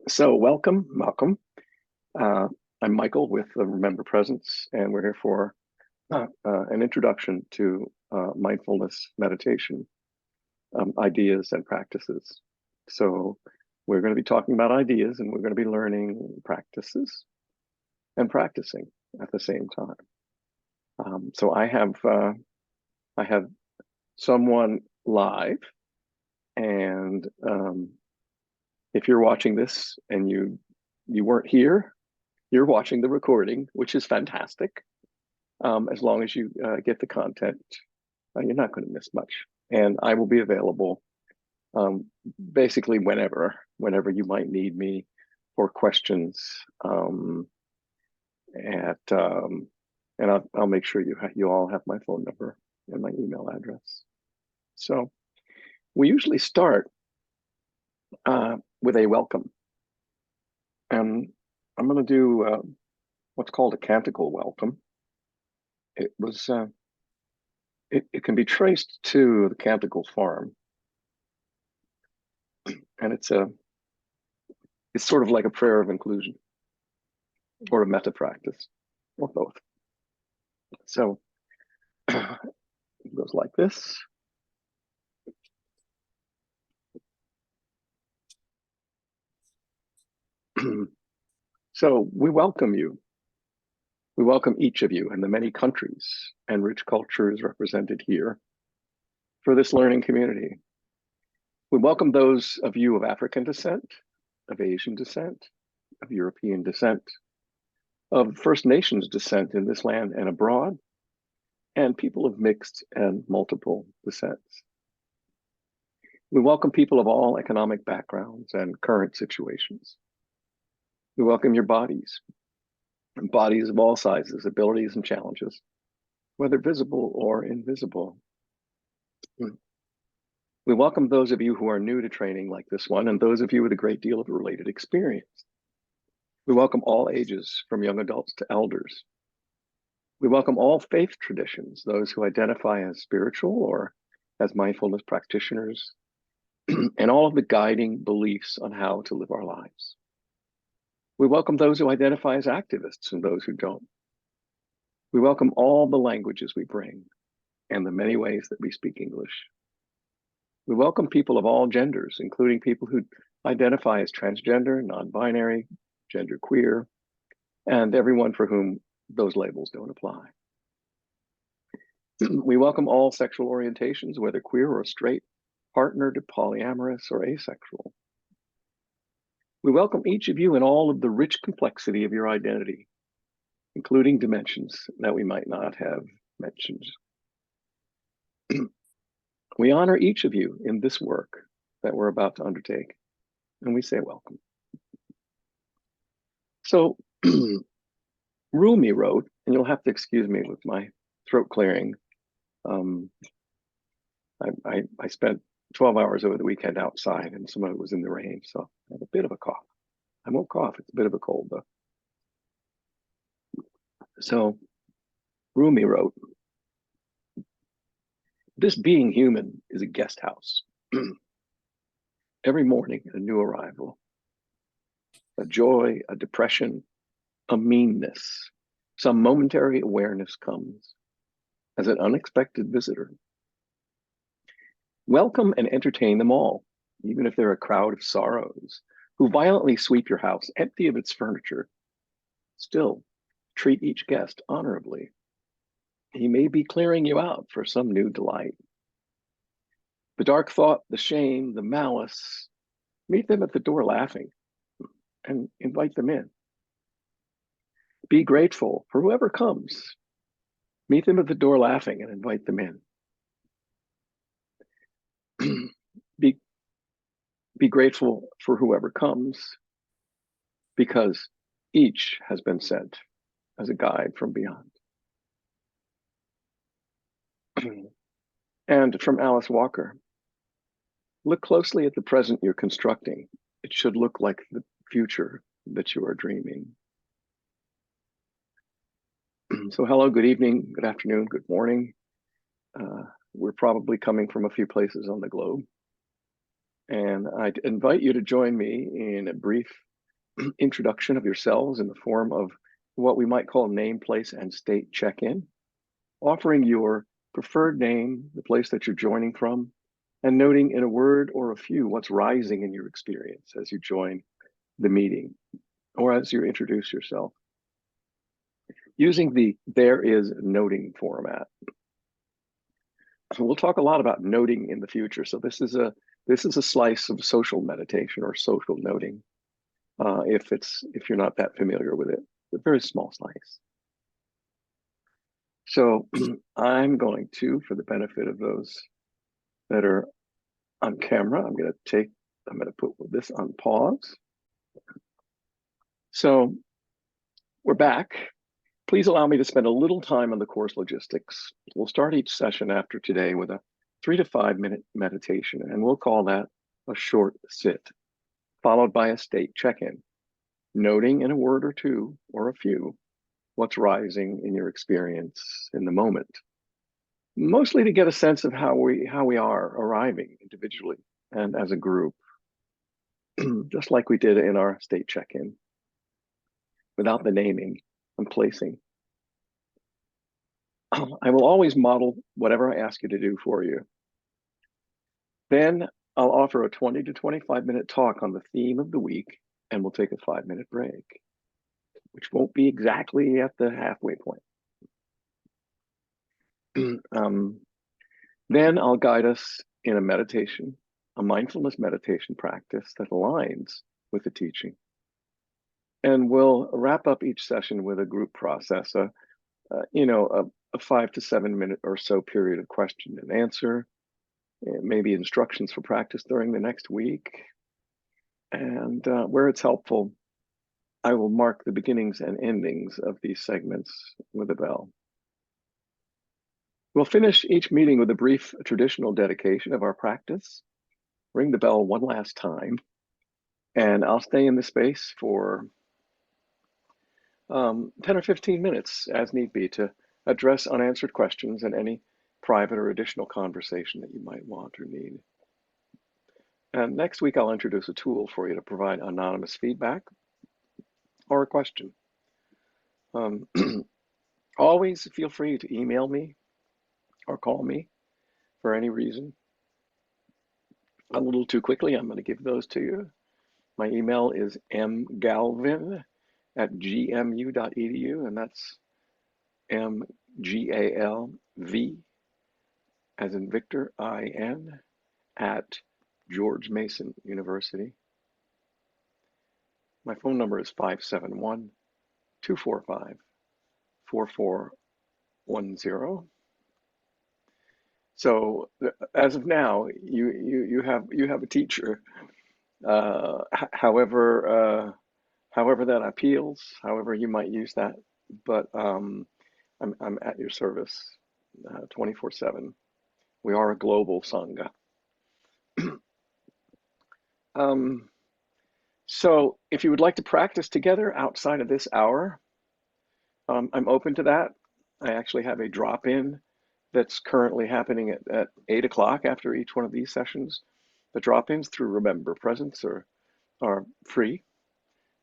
So welcome. Uh, I'm Michael with Remember Presence, and we're here for an introduction to mindfulness meditation ideas and practices. So we're going to be talking about ideas, and we're going to be learning practices and practicing at the same time. So I have someone live, and if you're watching this and you weren't here, you're watching the recording, which is fantastic. As long as you get the content, you're not going to miss much. And I will be available basically whenever you might need me for questions. And I'll make sure you all have my phone number and my email address. So we usually start with a welcome, and I'm going to do what's called a canticle welcome. It was it can be traced to the canticle farm, and it's sort of like a prayer of inclusion or a metta practice or both. So it goes like this. So we welcome you. We welcome each of you and the many countries and rich cultures represented here for this learning community. We welcome those of you of African descent, of Asian descent, of European descent, of First Nations descent in this land and abroad, and people of mixed and multiple descents. We welcome people of all economic backgrounds and current situations. We welcome your bodies of all sizes, abilities, and challenges, whether visible or invisible. We welcome those of you who are new to training like this one, and those of you with a great deal of related experience. We welcome all ages, from young adults to elders. We welcome all faith traditions, those who identify as spiritual or as mindfulness practitioners, and all of the guiding beliefs on how to live our lives. We welcome those who identify as activists and those who don't. We welcome all the languages we bring and the many ways that we speak English. We welcome people of all genders, including people who identify as transgender, non-binary, genderqueer, and everyone for whom those labels don't apply. We welcome all sexual orientations, whether queer or straight, partnered, polyamorous, or asexual. We welcome each of you in all of the rich complexity of your identity, including dimensions that we might not have mentioned. We honor each of you in this work that we're about to undertake, and we say welcome. So Rumi wrote, and you'll have to excuse me with my throat clearing. I spent 12 hours over the weekend outside, and some of it was in the rain, so I have a bit of a cough. I won't cough, it's a bit of a cold though. So Rumi wrote, "This being human is a guest house. Every morning a new arrival, a joy, a depression, a meanness, some momentary awareness comes as an unexpected visitor. Welcome and entertain them all, even if they're a crowd of sorrows who violently sweep your house empty of its furniture. Still, treat each guest honorably. He may be clearing you out for some new delight. The dark thought, the shame, the malice, meet them at the door laughing and invite them in. Be grateful for whoever comes. Meet them at the door laughing and invite them in. Be grateful for whoever comes, because each has been sent as a guide from beyond." And from Alice Walker, "Look closely at the present you're constructing. It should look like the future that you are dreaming." So hello, good evening, good afternoon, good morning. We're probably coming from a few places on the globe. And I'd invite you to join me in a brief introduction of yourselves in the form of what we might call name, place, and state check-in, offering your preferred name, the place that you're joining from, and noting in a word or a few what's rising in your experience as you join the meeting or as you introduce yourself. Using the there is noting format. We'll talk a lot about noting in the future. So this is a slice of social meditation or social noting. If you're not that familiar with it, a very small slice. So I'm going to, for the benefit of those that are on camera, I'm going to put this on pause. So we're back. Please allow me to spend a little time on the course logistics. We'll start each session after today with a 3 to 5 minute meditation, and we'll call that a short sit, followed by a state check-in, noting in a word or two or a few what's rising in your experience in the moment, mostly to get a sense of how we are arriving individually and as a group, just like we did in our state check-in, without the naming and placing. I will always model whatever I ask you to do for you. Then I'll offer a 20 to 25 minute talk on the theme of the week, and we'll take a 5-minute break, which won't be exactly at the halfway point. Then I'll guide us in a meditation, a mindfulness meditation practice that aligns with the teaching. And we'll wrap up each session with a group process, a 5 to 7 minute or so period of question and answer, maybe instructions for practice during the next week. And where it's helpful, I will mark the beginnings and endings of these segments with a bell. We'll finish each meeting with a brief traditional dedication of our practice, ring the bell one last time, and I'll stay in the space for 10 or 15 minutes as need be to address unanswered questions and any private or additional conversation that you might want or need. And next week, I'll introduce a tool for you to provide anonymous feedback or a question. Always feel free to email me or call me for any reason. A little too quickly, I'm going to give those to you. My email is mgalvin@gmu.edu, and that's MGALV as in Victor, IN, at George Mason University. My phone number is 571-245-4410. So as of now, you have a teacher. However that appeals, however you might use that, but I'm at your service 24/7. We are a global sangha. So if you would like to practice together outside of this hour, I'm open to that. I actually have a drop-in that's currently happening at 8 o'clock after each one of these sessions. The drop-ins through Remember Presence are free,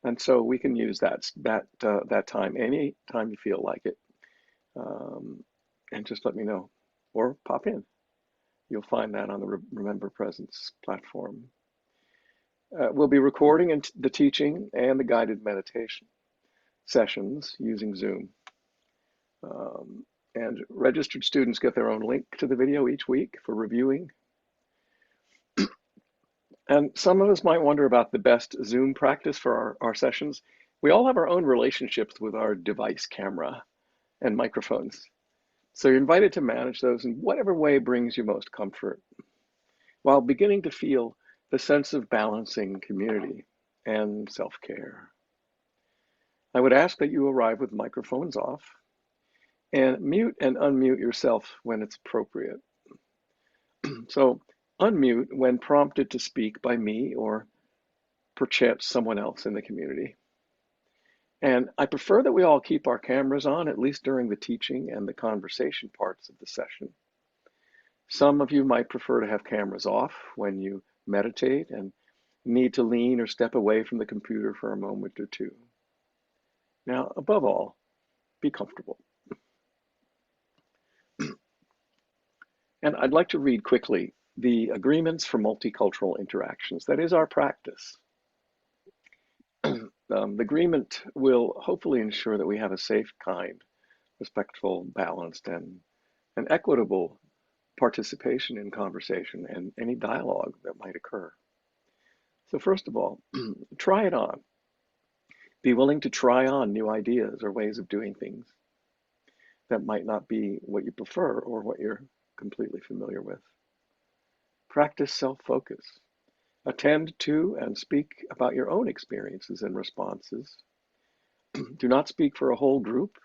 and so we can use that time any time you feel like it, and just let me know or pop in. You'll find that on the Remember Presence platform. We'll be recording the teaching and the guided meditation sessions using Zoom. And registered students get their own link to the video each week for reviewing. And some of us might wonder about the best Zoom practice for our sessions. We all have our own relationships with our device camera and microphones. So you're invited to manage those in whatever way brings you most comfort, while beginning to feel the sense of balancing community and self-care. I would ask that you arrive with microphones off and mute and unmute yourself when it's appropriate. So unmute when prompted to speak by me or perchance someone else in the community. And I prefer that we all keep our cameras on, at least during the teaching and the conversation parts of the session. Some of you might prefer to have cameras off when you meditate, and need to lean or step away from the computer for a moment or two. Now, above all, be comfortable. And I'd like to read quickly the agreements for multicultural interactions. That is our practice. The agreement will hopefully ensure that we have a safe, kind, respectful, balanced, and equitable participation in conversation and any dialogue that might occur. So first of all, try it on. Be willing to try on new ideas or ways of doing things that might not be what you prefer or what you're completely familiar with. Practice self-focus. Attend to and speak about your own experiences and responses. Do not speak for a whole group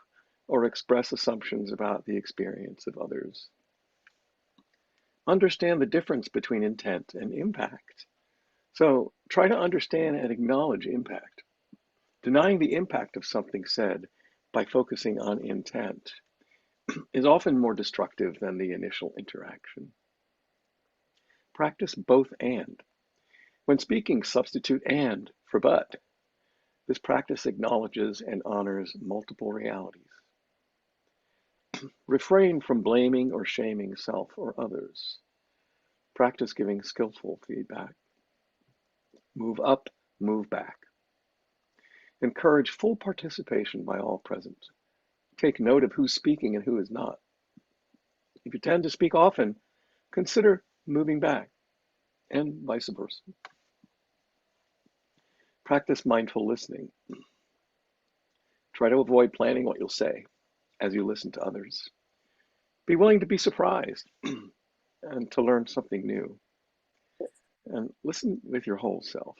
or express assumptions about the experience of others. Understand the difference between intent and impact. So try to understand and acknowledge impact. Denying the impact of something said by focusing on intent is often more destructive than the initial interaction. Practice both and. When speaking, substitute and for but. This practice acknowledges and honors multiple realities. Refrain from blaming or shaming self or others. Practice giving skillful feedback. Move up, move back. Encourage full participation by all present. Take note of who's speaking and who is not. If you tend to speak often, consider moving back, and vice versa. Practice mindful listening. Try to avoid planning what you'll say as you listen to others. Be willing to be surprised and to learn something new. And listen with your whole self.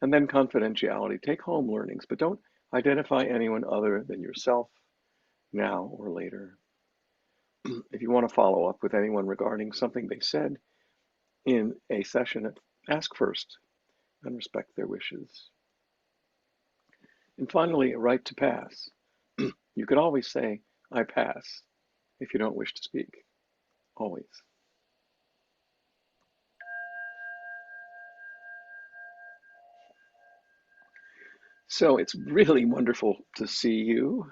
And then confidentiality. Take home learnings, but don't identify anyone other than yourself now or later. If you want to follow up with anyone regarding something they said in a session, ask first and respect their wishes. And finally, a right to pass. You could always say, I pass, if you don't wish to speak. Always. So it's really wonderful to see you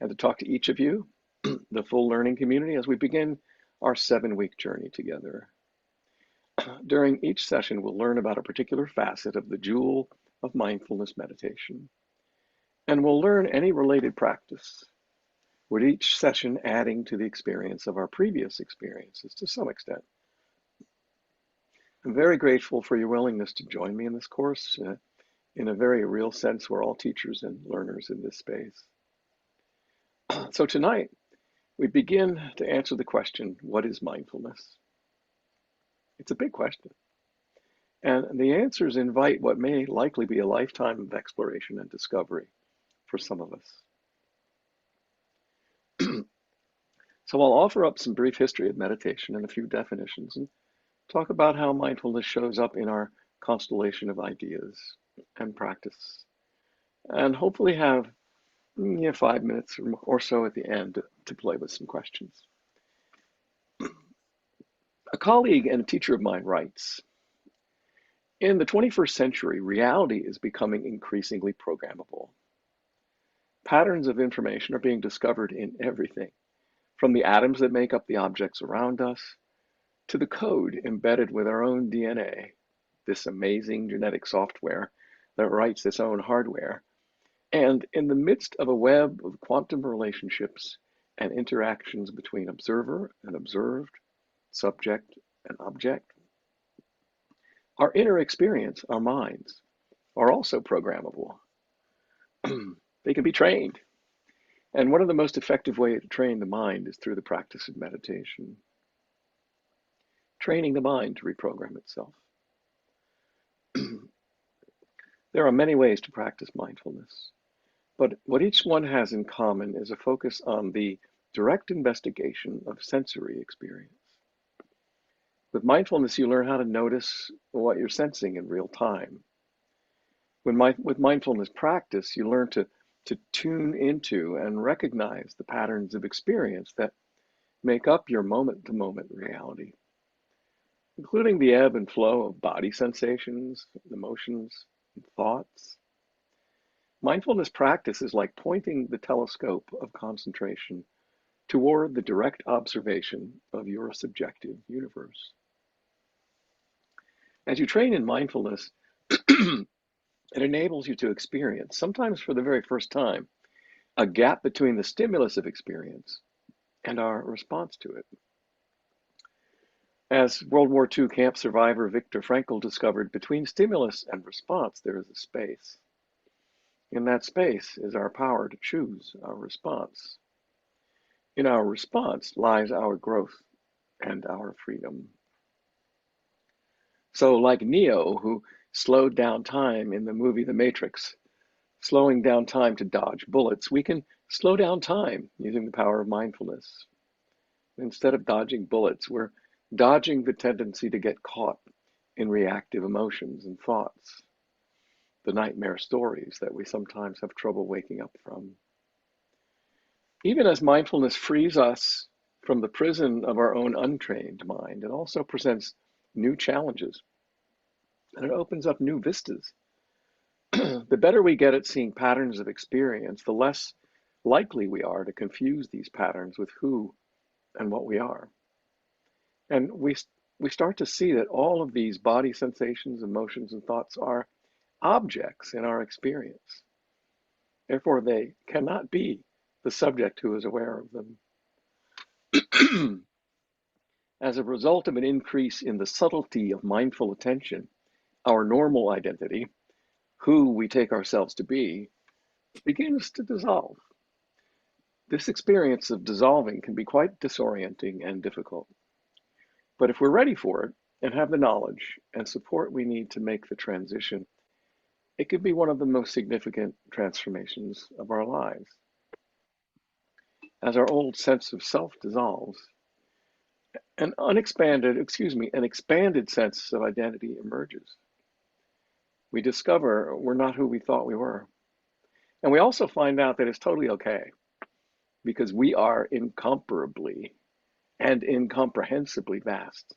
and to talk to each of you, the full learning community, as we begin our 7-week journey together. During each session, we'll learn about a particular facet of the jewel of mindfulness meditation, and we'll learn any related practice, with each session adding to the experience of our previous experiences to some extent. I'm very grateful for your willingness to join me in this course. In a very real sense, we're all teachers and learners in this space. So tonight, we begin to answer the question, what is mindfulness? It's a big question. And the answers invite what may likely be a lifetime of exploration and discovery for some of us. So I'll offer up some brief history of meditation and a few definitions and talk about how mindfulness shows up in our constellation of ideas and practice, and hopefully have 5 minutes or so at the end to play with some questions. A colleague and a teacher of mine writes, in the 21st century, reality is becoming increasingly programmable. Patterns of information are being discovered in everything, from the atoms that make up the objects around us to the code embedded with our own DNA, this amazing genetic software that writes its own hardware. And in the midst of a web of quantum relationships and interactions between observer and observed, subject and object, our inner experience, our minds, are also programmable. They can be trained. And one of the most effective ways to train the mind is through the practice of meditation. Training the mind to reprogram itself. There are many ways to practice mindfulness, but what each one has in common is a focus on the direct investigation of sensory experience. With mindfulness, you learn how to notice what you're sensing in real time. With mindfulness practice, you learn to tune into and recognize the patterns of experience that make up your moment-to-moment reality. including the ebb and flow of body sensations, emotions, and thoughts. Mindfulness practice is like pointing the telescope of concentration toward the direct observation of your subjective universe. As you train in mindfulness, it enables you to experience, sometimes for the very first time, a gap between the stimulus of experience and our response to it. As World War II camp survivor Viktor Frankl discovered, between stimulus and response, there is a space. In that space is our power to choose our response. In our response lies our growth and our freedom. So, like Neo, who slowed down time in the movie The Matrix, slowing down time to dodge bullets, we can slow down time using the power of mindfulness. Instead of dodging bullets, we're dodging the tendency to get caught in reactive emotions and thoughts, the nightmare stories that we sometimes have trouble waking up from. Even as mindfulness frees us from the prison of our own untrained mind, it also presents new challenges and it opens up new vistas. The better we get at seeing patterns of experience, the less likely we are to confuse these patterns with who and what we are. And we start to see that all of these body sensations, emotions, and thoughts are objects in our experience. Therefore, they cannot be the subject who is aware of them. As a result of an increase in the subtlety of mindful attention, our normal identity, who we take ourselves to be, begins to dissolve. This experience of dissolving can be quite disorienting and difficult. But if we're ready for it and have the knowledge and support we need to make the transition, it could be one of the most significant transformations of our lives. As our old sense of self dissolves, an expanded sense of identity emerges. We discover we're not who we thought we were. And we also find out that it's totally okay because we are incomparably and incomprehensibly vast.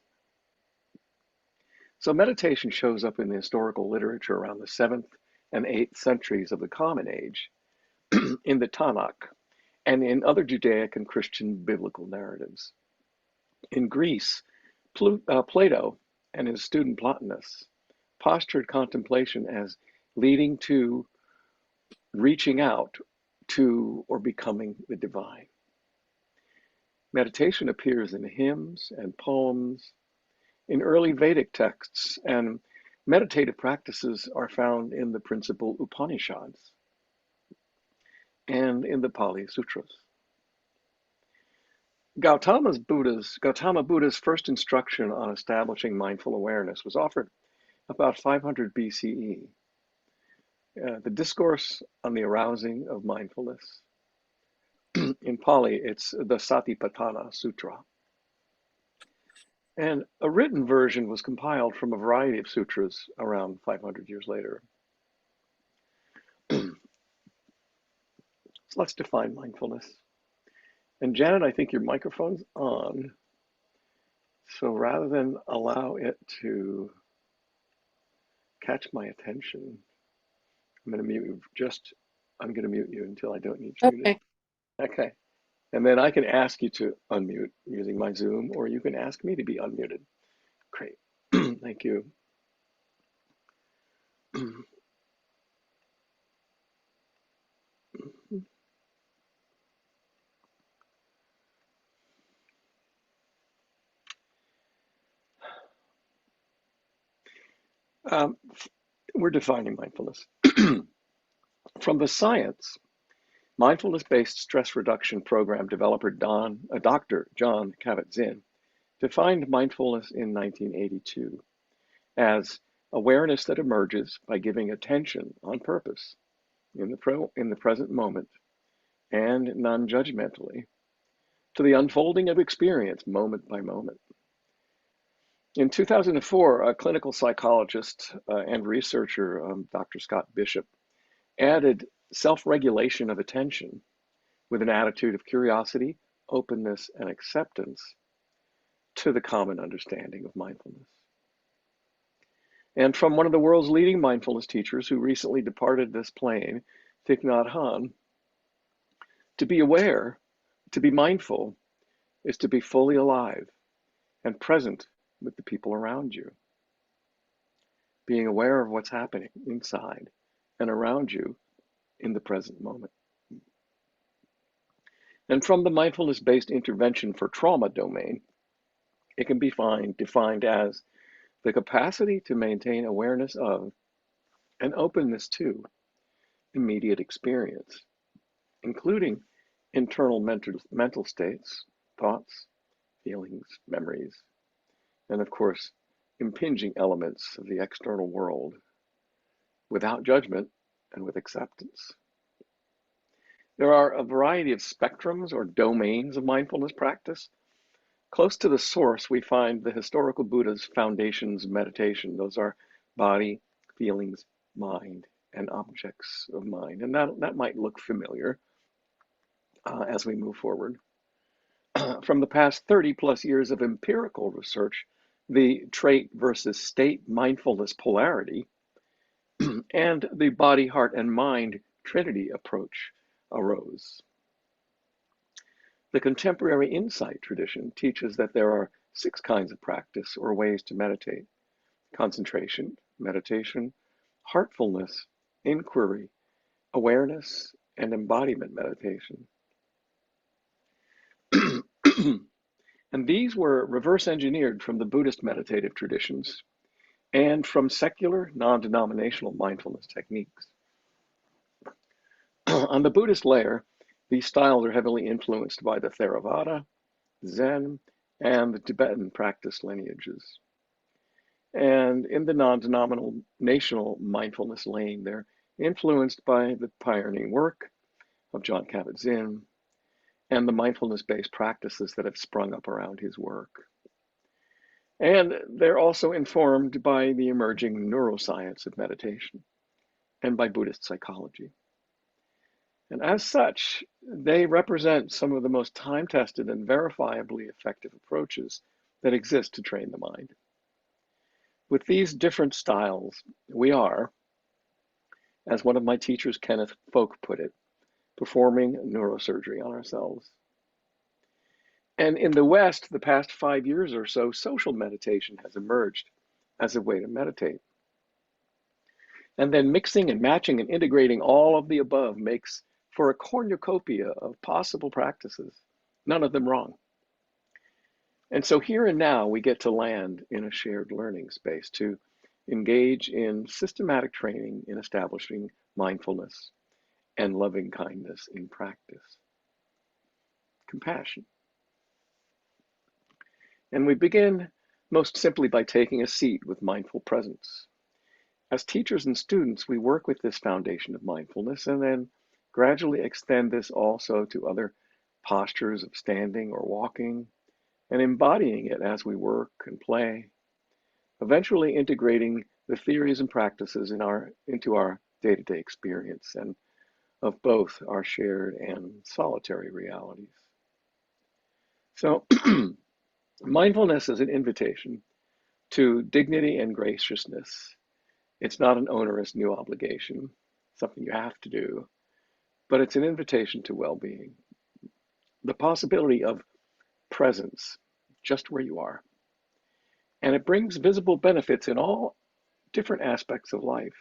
So meditation shows up in the historical literature around the 7th and 8th centuries of the Common Age, in the Tanakh, and in other Judaic and Christian biblical narratives. In Greece, Plato and his student Plotinus postured contemplation as leading to reaching out to or becoming the divine. Meditation appears in hymns and poems, in early Vedic texts, and meditative practices are found in the principal Upanishads and in the Pali Sutras. Gautama Buddha's first instruction on establishing mindful awareness was offered about 500 BCE. The discourse on the arousing of mindfulness. In Pali, it's the Satipatthana Sutra. And a written version was compiled from a variety of sutras around 500 years later. So let's define mindfulness. And Janet, I think your microphone's on. So rather than allow it to catch my attention, I'm going to mute you until I don't need you Okay. to. Okay. And then I can ask you to unmute using my Zoom, or you can ask me to be unmuted. Great. Thank you. We're defining mindfulness. From the science, mindfulness-based stress reduction program developer Dr. John Kabat-Zinn defined mindfulness in 1982 as awareness that emerges by giving attention on purpose in the present moment and non-judgmentally to the unfolding of experience moment by moment. In 2004, a clinical psychologist and researcher, Dr. Scott Bishop, added self-regulation of attention with an attitude of curiosity, openness, and acceptance to the common understanding of mindfulness. And from one of the world's leading mindfulness teachers who recently departed this plane, Thich Nhat Hanh, to be aware, to be mindful, is to be fully alive and present with the people around you. Being aware of what's happening inside and around you in the present moment. And from the mindfulness-based intervention for trauma domain, it can be defined as the capacity to maintain awareness of and openness to immediate experience, including internal mental states, thoughts, feelings, memories, and of course, impinging elements of the external world without judgment and with acceptance. There are a variety of spectrums or domains of mindfulness practice. Close to the source, we find the historical Buddha's foundations of meditation. Those are body, feelings, mind, and objects of mind. And that might look familiar as we move forward. From the past 30 plus years of empirical research, the trait versus state mindfulness polarity and the body, heart, and mind trinity approach arose. The contemporary insight tradition teaches that there are 6 kinds of practice or ways to meditate: concentration, meditation, heartfulness, inquiry, awareness, and embodiment meditation. And these were reverse engineered from the Buddhist meditative traditions and from secular, non-denominational mindfulness techniques. On the Buddhist layer, these styles are heavily influenced by the Theravada, Zen, and the Tibetan practice lineages. And in the non-denominational mindfulness lane, they're influenced by the pioneering work of Jon Kabat-Zinn and the mindfulness-based practices that have sprung up around his work. And they're also informed by the emerging neuroscience of meditation and by Buddhist psychology. And as such, they represent some of the most time-tested and verifiably effective approaches that exist to train the mind. With these different styles, we are, as one of my teachers, Kenneth Folk, put it, performing neurosurgery on ourselves. And in the West, the past 5 years or so, social meditation has emerged as a way to meditate. And then mixing and matching and integrating all of the above makes for a cornucopia of possible practices, none of them wrong. And so here and now, we get to land in a shared learning space to engage in systematic training in establishing mindfulness and loving kindness in practice. Compassion. And we begin most simply by taking a seat with mindful presence. As teachers and students, we work with this foundation of mindfulness and then gradually extend this also to other postures of standing or walking and embodying it as we work and play, eventually integrating the theories and practices into our day-to-day experience and of both our shared and solitary realities. So mindfulness is an invitation to dignity and graciousness. It's not an onerous new obligation, something you have to do, but it's an invitation to well-being. The possibility of presence just where you are. And it brings visible benefits in all different aspects of life.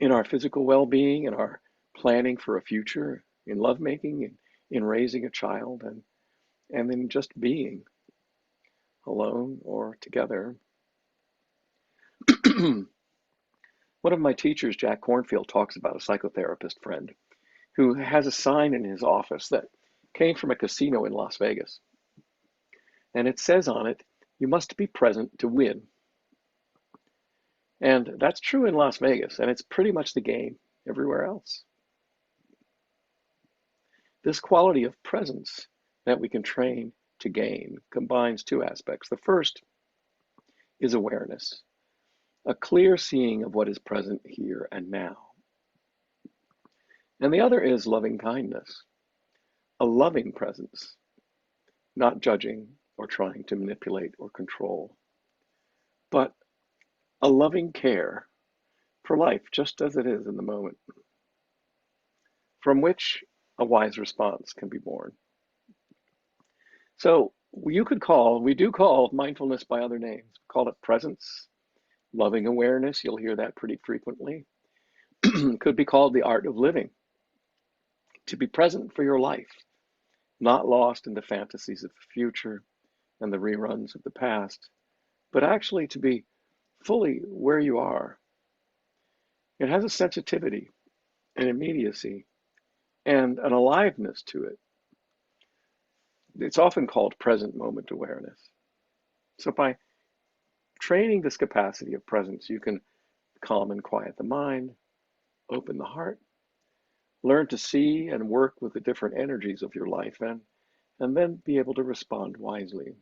In our physical well-being, in our planning for a future, in lovemaking, in raising a child, and in just being alone or together. One of my teachers, Jack Kornfield, talks about a psychotherapist friend who has a sign in his office that came from a casino in Las Vegas. And it says on it, "You must be present to win." And that's true in Las Vegas, and it's pretty much the game everywhere else. This quality of presence that we can train to gain combines 2 aspects. The first is awareness, a clear seeing of what is present here and now. And the other is loving kindness, a loving presence, not judging or trying to manipulate or control, but a loving care for life just as it is in the moment, from which a wise response can be born. So we do call mindfulness by other names. We call it presence, loving awareness. You'll hear that pretty frequently. Could be called the art of living, to be present for your life, not lost in the fantasies of the future and the reruns of the past, but actually to be fully where you are. It has a sensitivity, an immediacy, and an aliveness to it. It's often called present moment awareness. So by training this capacity of presence, you can calm and quiet the mind, open the heart, learn to see and work with the different energies of your life, and then be able to respond wisely.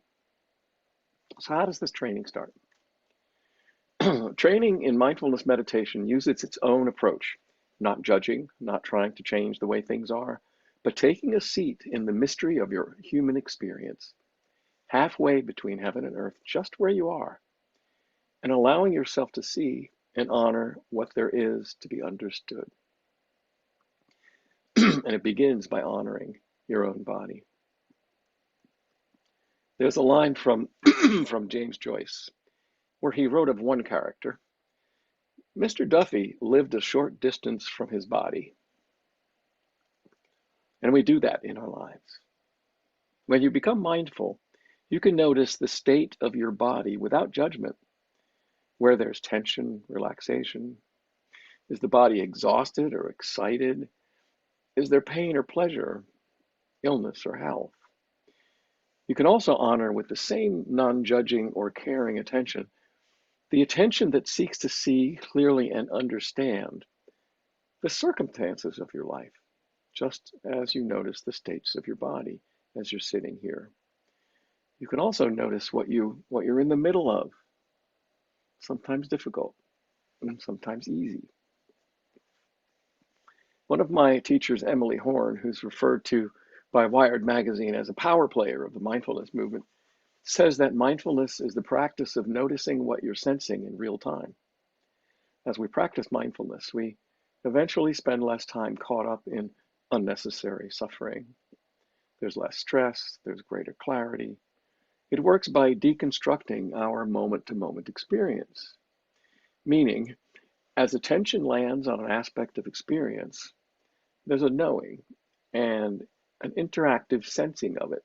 So how does this training start? Training in mindfulness meditation uses its own approach, not judging, not trying to change the way things are, but taking a seat in the mystery of your human experience, halfway between heaven and earth, just where you are, and allowing yourself to see and honor what there is to be understood. And it begins by honoring your own body. There's a line from, from James Joyce where he wrote of one character: Mr. Duffy lived a short distance from his body. And we do that in our lives. When you become mindful, you can notice the state of your body without judgment, where there's tension, relaxation. Is the body exhausted or excited? Is there pain or pleasure, illness or health? You can also honor with the same non-judging or caring attention, the attention that seeks to see clearly and understand the circumstances of your life, just as you notice the states of your body as you're sitting here. You can also notice what you're in the middle of, sometimes difficult and sometimes easy. One of my teachers, Emily Horn, who's referred to by Wired magazine as a power player of the mindfulness movement, says that mindfulness is the practice of noticing what you're sensing in real time. As we practice mindfulness, we eventually spend less time caught up in unnecessary suffering. There's less stress, there's greater clarity. It works by deconstructing our moment-to-moment experience, meaning as attention lands on an aspect of experience, there's a knowing and an interactive sensing of it.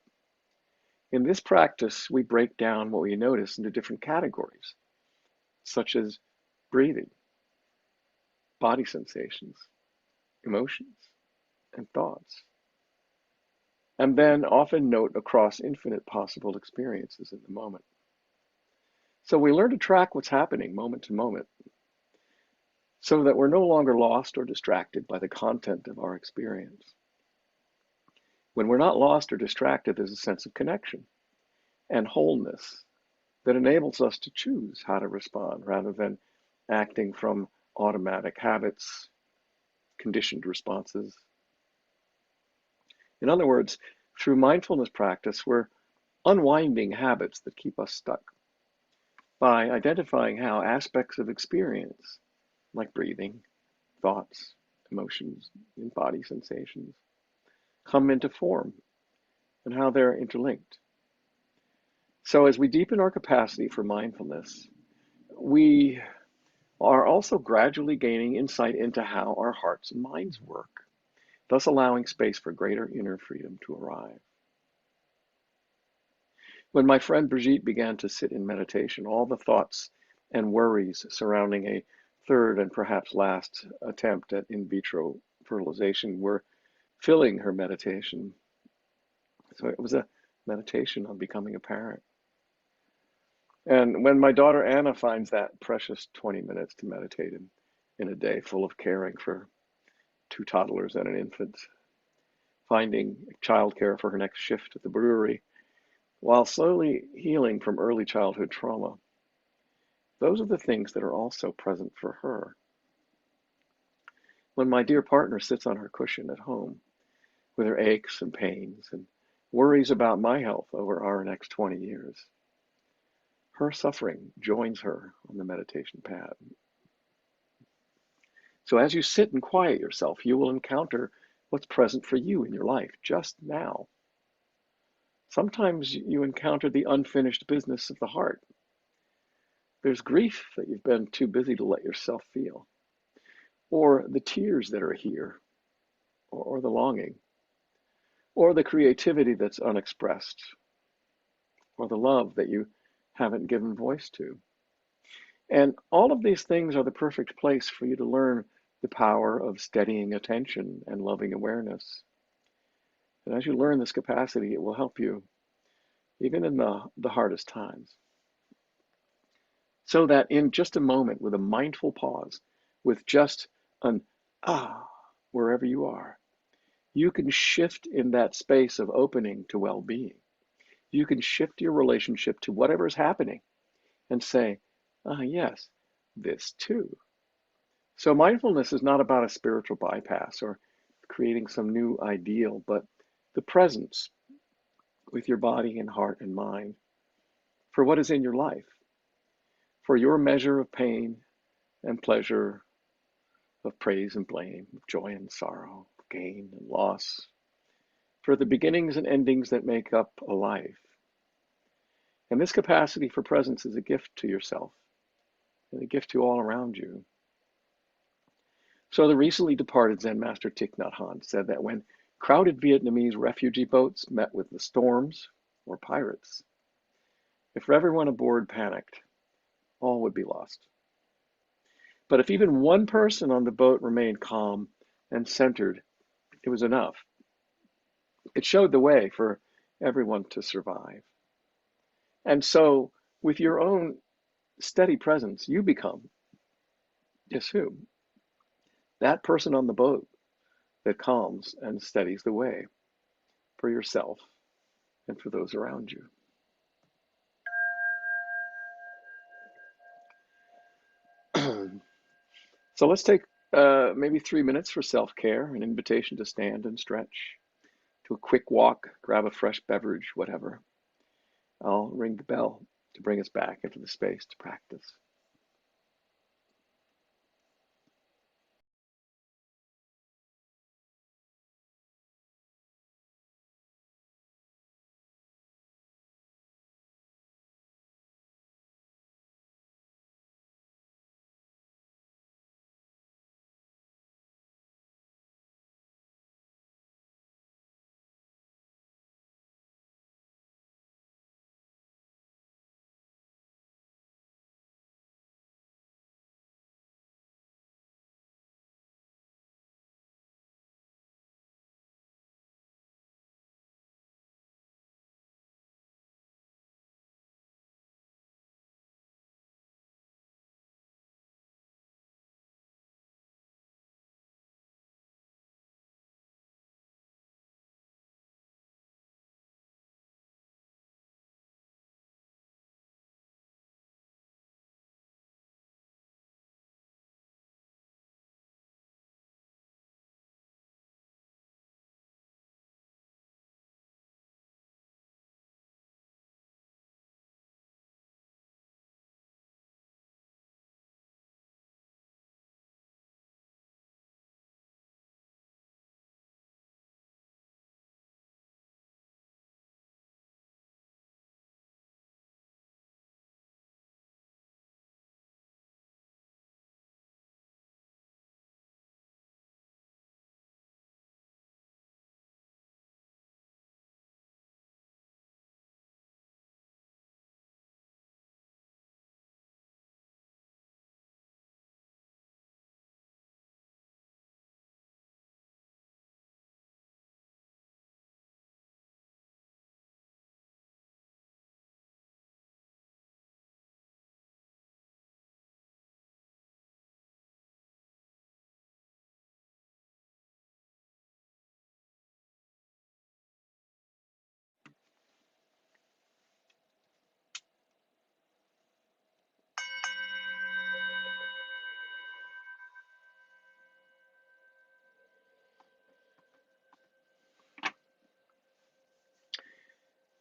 In this practice, we break down what we notice into different categories, such as breathing, body sensations, emotions, and thoughts, and then often note across infinite possible experiences in the moment. So we learn to track what's happening moment to moment so that we're no longer lost or distracted by the content of our experience. When we're not lost or distracted, there's a sense of connection and wholeness that enables us to choose how to respond rather than acting from automatic habits, conditioned responses. In other words, through mindfulness practice, we're unwinding habits that keep us stuck by identifying how aspects of experience, like breathing, thoughts, emotions, and body sensations, come into form and how they're interlinked. So as we deepen our capacity for mindfulness, we are also gradually gaining insight into how our hearts and minds work, thus allowing space for greater inner freedom to arrive. When my friend Brigitte began to sit in meditation, all the thoughts and worries surrounding a third and perhaps last attempt at in vitro fertilization were filling her meditation. So it was a meditation on becoming a parent. And when my daughter Anna finds that precious 20 minutes to meditate in a day full of caring for two toddlers and an infant, finding childcare for her next shift at the brewery, while slowly healing from early childhood trauma, those are the things that are also present for her. When my dear partner sits on her cushion at home with her aches and pains and worries about my health over our next 20 years. Her suffering joins her on the meditation pad. So as you sit and quiet yourself, you will encounter what's present for you in your life just now. Sometimes you encounter the unfinished business of the heart. There's grief that you've been too busy to let yourself feel, or the tears that are here, or the longing, or the creativity that's unexpressed, or the love that you haven't given voice to. And all of these things are the perfect place for you to learn the power of steadying attention and loving awareness. And as you learn this capacity, it will help you even in the hardest times. So that in just a moment, with a mindful pause, with just an ah, wherever you are, you can shift in that space of opening to well-being. You can shift your relationship to whatever is happening and say, ah, yes, this too. So mindfulness is not about a spiritual bypass or creating some new ideal, but the presence with your body and heart and mind for what is in your life, for your measure of pain and pleasure, of praise and blame, of joy and sorrow, of gain and loss, for the beginnings and endings that make up a life. And this capacity for presence is a gift to yourself and a gift to all around you. So the recently departed Zen master Thich Nhat Hanh said that when crowded Vietnamese refugee boats met with the storms or pirates, if everyone aboard panicked, all would be lost. But if even one person on the boat remained calm and centered, it was enough. It showed the way for everyone to survive. And so, with your own steady presence, you become, guess who? That person on the boat that calms and steadies the way for yourself and for those around you. So let's take maybe 3 minutes for self-care, an invitation to stand and stretch, to a quick walk, grab a fresh beverage, whatever. I'll ring the bell to bring us back into the space to practice.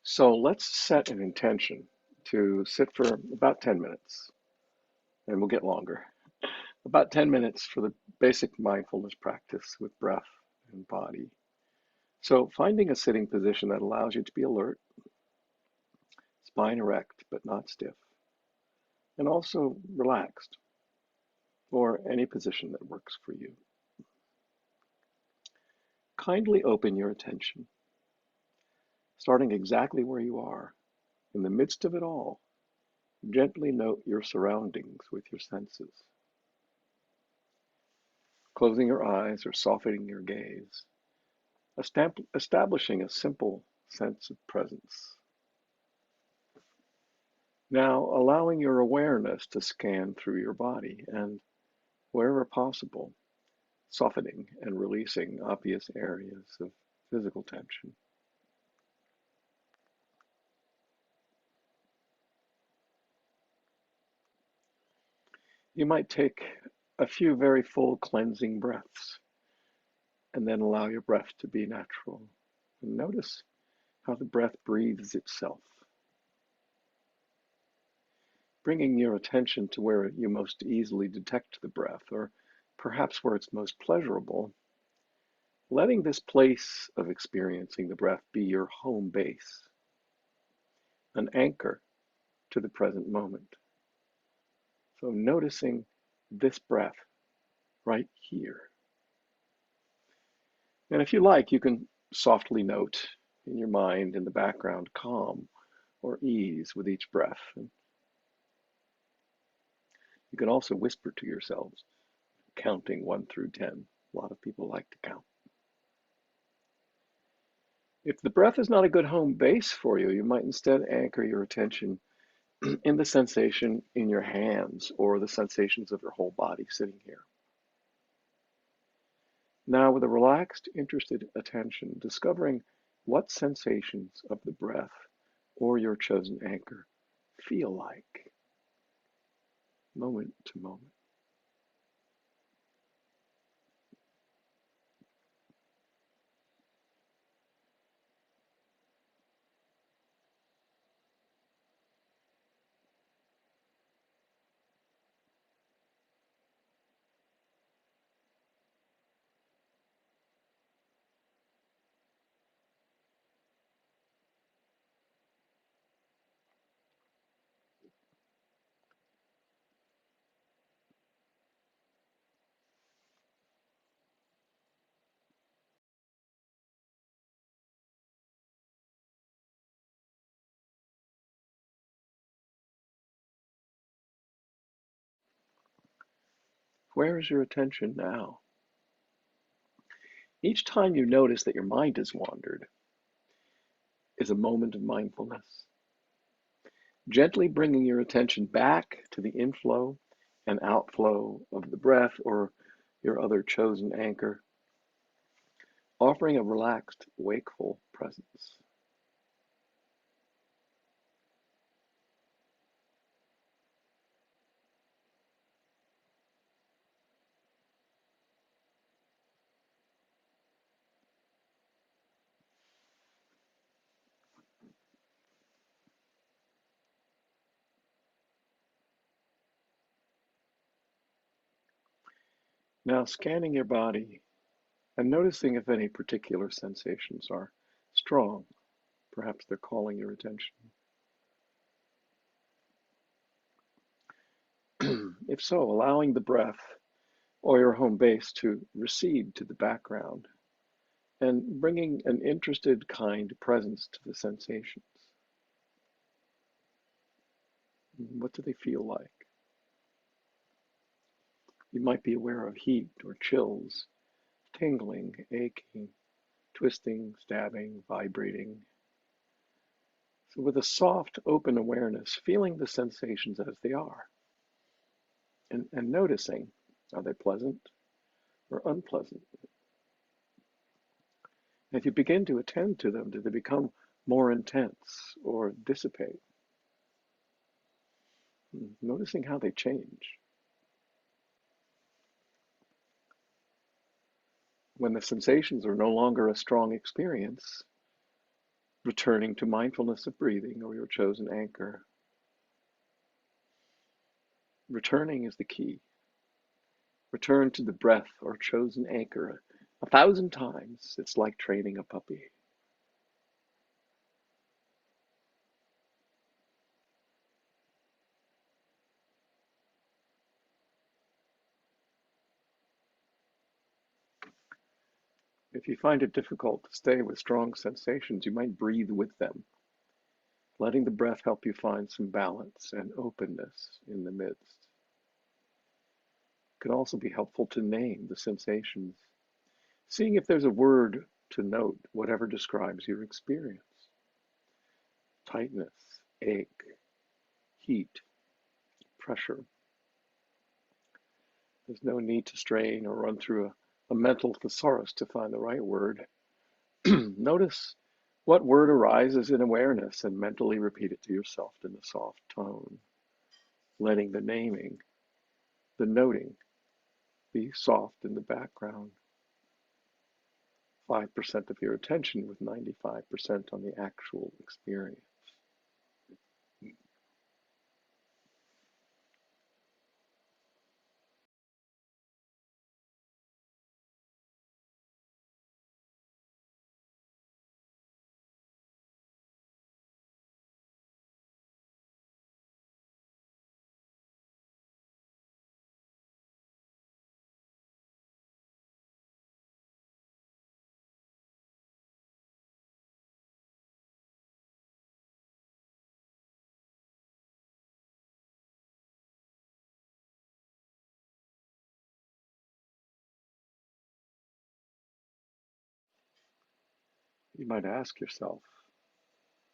So let's set an intention to sit for about 10 minutes, and we'll get longer. About 10 minutes for the basic mindfulness practice with breath and body. So finding a sitting position that allows you to be alert, spine erect but not stiff, and also relaxed, or any position that works for you. Kindly open your attention, starting exactly where you are. In the midst of it all, gently note your surroundings with your senses, closing your eyes or softening your gaze, establishing a simple sense of presence. Now, allowing your awareness to scan through your body and, wherever possible, softening and releasing obvious areas of physical tension. You might take a few very full cleansing breaths and then allow your breath to be natural. And notice how the breath breathes itself, bringing your attention to where you most easily detect the breath, or perhaps where it's most pleasurable, letting this place of experiencing the breath be your home base, an anchor to the present moment. So noticing this breath right here. And if you like, you can softly note in your mind in the background calm or ease with each breath. And you can also whisper to yourselves, counting 1 through 10. A lot of people like to count. If the breath is not a good home base for you, you might instead anchor your attention in the sensation in your hands or the sensations of your whole body sitting here. Now, with a relaxed, interested attention, discovering what sensations of the breath or your chosen anchor feel like, moment to moment. Where is your attention now? Each time you notice that your mind has wandered is a moment of mindfulness. Gently bringing your attention back to the inflow and outflow of the breath or your other chosen anchor, offering a relaxed, wakeful presence. Now scanning your body and noticing if any particular sensations are strong. Perhaps they're calling your attention. If so, allowing the breath or your home base to recede to the background and bringing an interested, kind presence to the sensations. What do they feel like? You might be aware of heat or chills, tingling, aching, twisting, stabbing, vibrating. So with a soft, open awareness, feeling the sensations as they are and noticing, are they pleasant or unpleasant? If you begin to attend to them, do they become more intense or dissipate? Noticing how they change. When the sensations are no longer a strong experience, returning to mindfulness of breathing or your chosen anchor. Returning is the key. Return to the breath or chosen anchor 1,000 times. It's like training a puppy. If you find it difficult to stay with strong sensations, you might breathe with them, letting the breath help you find some balance and openness in the midst. It can also be helpful to name the sensations, seeing if there's a word to note whatever describes your experience. Tightness, ache, heat, pressure. There's no need to strain or run through a mental thesaurus to find the right word. Notice what word arises in awareness and mentally repeat it to yourself in a soft tone, letting the naming, the noting, be soft in the background. 5% of your attention with 95% on the actual experience. You might ask yourself,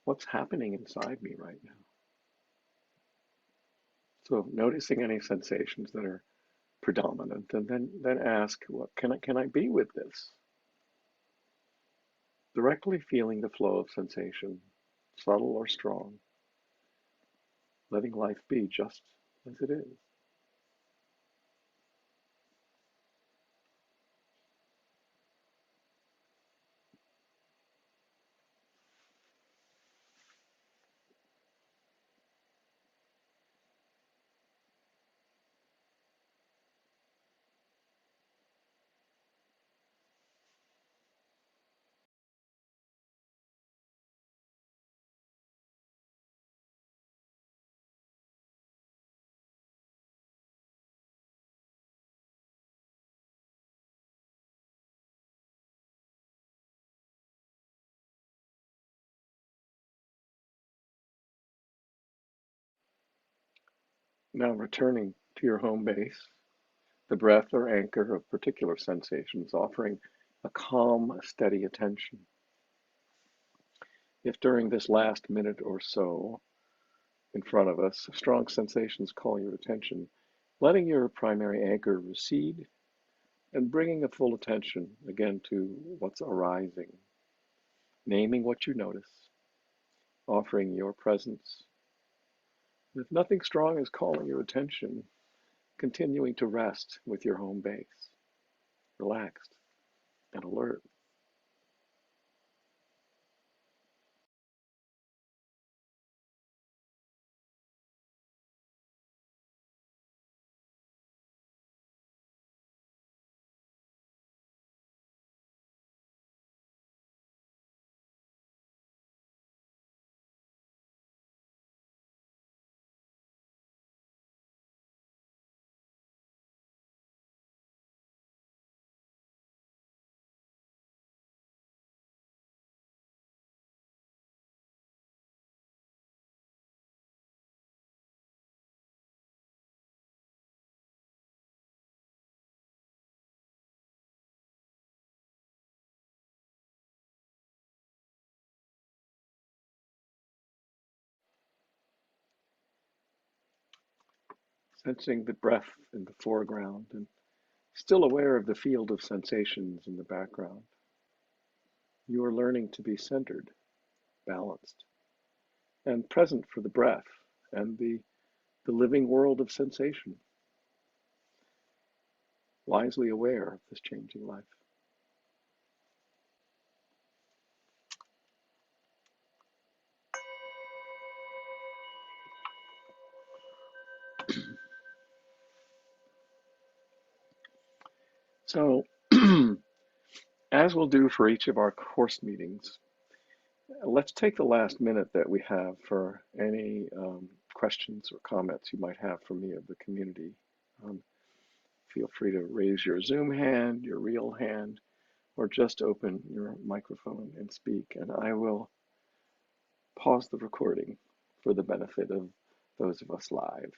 what's happening inside me right now? So noticing any sensations that are predominant, and then ask, what can I be with this? Directly feeling the flow of sensation, subtle or strong, letting life be just as it is. Now returning to your home base, the breath or anchor of particular sensations, offering a calm, steady attention. If during this last minute or so in front of us, strong sensations call your attention, letting your primary anchor recede and bringing a full attention again to what's arising, naming what you notice, offering your presence. And if nothing strong is calling your attention, continuing to rest with your home base, relaxed and alert. Sensing the breath in the foreground and still aware of the field of sensations in the background. You are learning to be centered, balanced, and present for the breath and the living world of sensation, wisely aware of this changing life. So, as we'll do for each of our course meetings, let's take the last minute that we have for any questions or comments you might have for me of the community. Um, Feel free to raise your Zoom hand, your real hand, or just open your microphone and speak, and I will pause the recording for the benefit of those of us live.